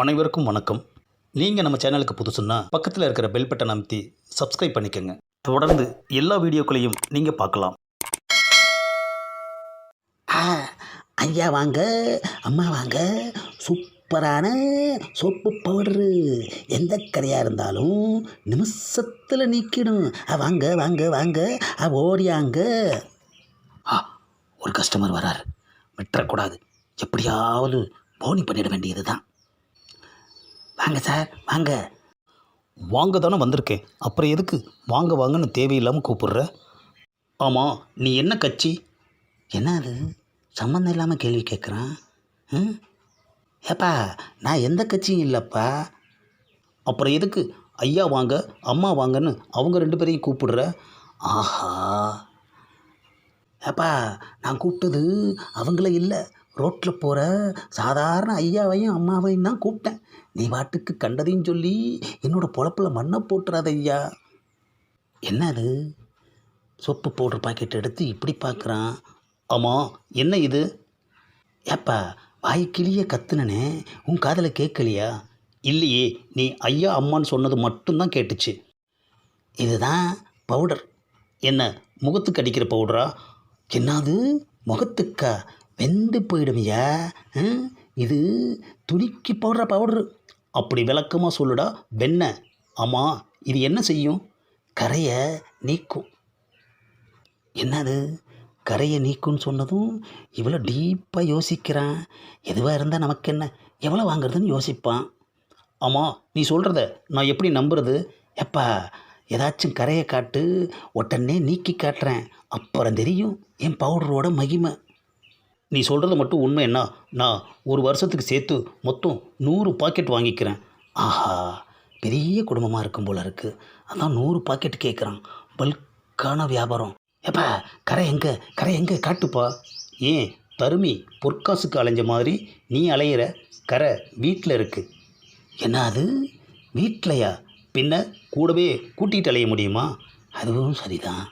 அனைவருக்கும் வணக்கம். நீங்கள் நம்ம சேனலுக்கு புதுசுன்னா பக்கத்தில் இருக்கிற பெல் பட்டன் அமைத்தி சப்ஸ்கிரைப் பண்ணிக்கோங்க. தொடர்ந்து எல்லா வீடியோக்களையும் நீங்கள் பார்க்கலாம். ஆ ஐயா வாங்க, அம்மா வாங்க. சூப்பரான சோப்பு பவுடரு. எந்த கரையாக இருந்தாலும் நிமிஷத்தில் நீக்கிடும். வாங்க வாங்க வாங்க, ஓடியாங்க. ஒரு கஸ்டமர் வரார், விட்டுறக்கூடாது. எப்படியாவது போனி பண்ணிட வேண்டியது தான். வாங்க சார் வாங்க. வாங்க தானே வந்திருக்கேன், அப்புறம் எதுக்கு வாங்க வாங்கன்னு தேவையில்லாமல் கூப்பிடுற? ஆமாம், நீ என்ன கட்சி? என்ன அது சம்மந்தம் இல்லாமல் கேள்வி கேட்குறான்? ஏப்பா நான் எந்த கட்சியும் இல்லைப்பா. அப்புறம் எதுக்கு ஐயா வாங்க அம்மா வாங்கன்னு அவங்க ரெண்டு பேரையும் கூப்பிடுற? ஆஹா, ஏப்பா நான் கூப்பிட்டது அவங்கள இல்லை, ரோட்டில் போகிற சாதாரண ஐயாவையும் அம்மாவையும் தான் கூப்பிட்டேன். நீ வாட்டுக்கு கண்டதையும் சொல்லி என்னோட பொழப்பில் மண்ணை போட்டுறாத ஐயா. என்ன அது சோப்பு பவுடர் பாக்கெட் எடுத்து இப்படி பார்க்குறான்? ஆமாம், என்ன இது? ஏப்பா வாய்க்கிளியே கத்துனனே, உன் காதில் கேட்கலையா? இல்லையே, நீ ஐயா அம்மான்னு சொன்னது மட்டும்தான் கேட்டுச்சு. இதுதான் பவுடர். என்ன, முகத்துக்கு அடிக்கிற பவுடரா? என்னது முகத்துக்கா? வெந்து போயிடுமையா? இது துணிக்கு போடுற பவுடரு. அப்படி விளக்கமாக சொல்லுடா வெண்ண. ஆமாம், இது என்ன செய்யும்? கரையை நீக்கும். என்னது கரையை நீக்கும்னு சொன்னதும் இவ்வளோ டீப்பாக யோசிக்கிறான். எதுவாக இருந்தால் நமக்கு என்ன, எவ்வளோ வாங்குறதுன்னு யோசிப்பான். ஆமாம், நீ சொல்கிறத நான் எப்படி நம்புறது? எப்பா ஏதாச்சும் கரையை காட்டு, உடனே நீக்கி காட்டுறேன். அப்புறம் தெரியும் என் பவுடரோட மகிமை. நீ சொல்கிறது மட்டும் உண்மை என்ன? நான் ஒரு வருஷத்துக்கு சேர்த்து மொத்தம் 100 பாக்கெட் வாங்கிக்கிறேன். ஆஹா, பெரிய குடும்பமாக இருக்கும் போல இருக்குது. அதான் 100 பாக்கெட் கேட்குறான். பல்கான வியாபாரம். எப்பா கரை எங்கே காட்டுப்பா. ஏன் தருமி பொற்காசுக்கு அலைஞ்ச மாதிரி நீ அலையிற? கரை வீட்டில் இருக்குது. என்ன அது வீட்டிலையா? பின்ன கூடவே கூட்டிகிட்டு அலைய முடியுமா? அதுவும் சரிதான்.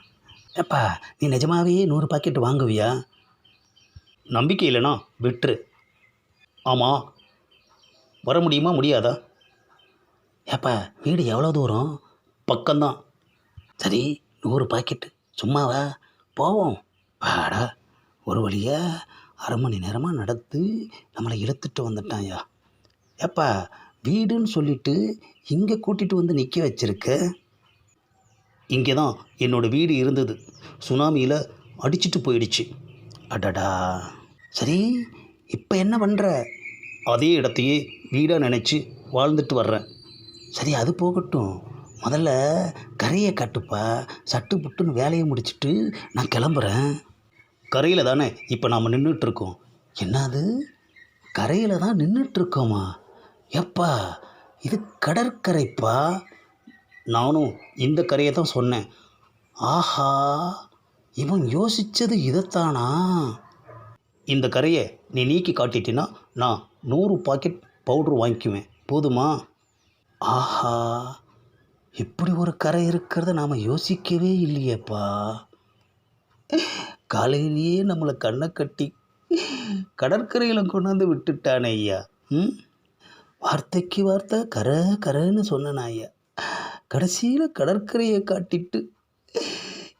எப்பா நீ நிஜமாவே 100 பாக்கெட் வாங்குவியா? நம்பிக்கை இல்லைனா விட்டுரு. ஆமாம், வர முடியுமா முடியாதா? ஏப்பா வீடு எவ்வளோ தூரம்? பக்கம்தான். சரி 100 பாக்கெட்டு சும்மாவா? போவோம் வாடா. ஒரு வழியாக 1/2 மணி நேரமாக நடத்து நம்மளை இழுத்துட்டு வந்துட்டான்யா. ஏப்பா வீடுன்னு சொல்லிட்டு இங்கே கூட்டிகிட்டு வந்து நிற்க வச்சிருக்க. இங்கே தான் என்னோடய வீடு இருந்தது, சுனாமியில் அடிச்சிட்டு போயிடுச்சு. அடடா, சரி இப்போ என்ன பண்ணுற? அதே இடத்தையே வீடாக நினச்சி வாழ்ந்துட்டு வர்றேன். சரி அது போகட்டும், முதல்ல கரையை காட்டுப்பா. சட்டு புட்டுன்னு வேலையை முடிச்சுட்டு நான் கிளம்புறேன். கரையில் தானே இப்போ நாம் நின்றுட்டுருக்கோம். என்னது கரையில் தான் நின்றுட்டுருக்கோமா? எப்பா இது கடற்கரைப்பா. நானும் இந்த கரையை தான் சொன்னேன். ஆஹா, இவன் யோசித்தது இதைத்தானா? இந்த கரையை நீ நீக்கி காட்டிட்டினா நான் 100 பாக்கெட் பவுட்ரு வாங்கிக்குவேன், போதுமா? ஆஹா, இப்படி ஒரு கரை இருக்கிறத நாம் யோசிக்கவே இல்லையேப்பா. காலையிலேயே நம்மளை கண்ணை கட்டி கடற்கரையில் கொண்டாந்து விட்டுட்டானே ஐயா. வார்த்தைக்கு வார்த்தை கரை கரைன்னு சொன்னேன் ஐயா. கடைசியில் கடற்கரையை காட்டிட்டு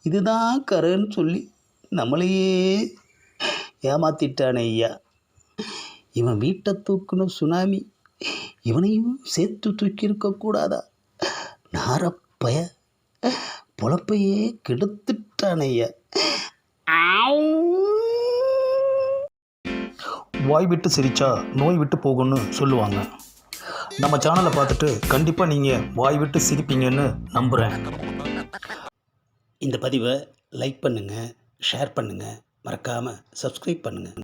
இதுதான் கரைன்னு சொல்லி நம்மளையே ஏமாத்திட்டானே ஐயா. இவன் வீட்டை தூக்கணும் சுனாமி, இவனையும் சேர்த்து தூக்கியிருக்கக்கூடாதா? நாரப்பய பொழப்பையே கெடுத்துட்டானே ஐயா. வாய் விட்டு சிரிச்சா நோய் விட்டு போகும்னு சொல்லுவாங்க. நம்ம சேனலை பார்த்துட்டு கண்டிப்பாக நீங்கள் வாய் விட்டு சிரிப்பீங்கன்னு நம்புகிறேன். இந்த பதிவை லைக் பண்ணுங்கள், ஷேர் பண்ணுங்கள், மறக்காமல் சப்ஸ்கிரைப் பண்ணுங்கள்.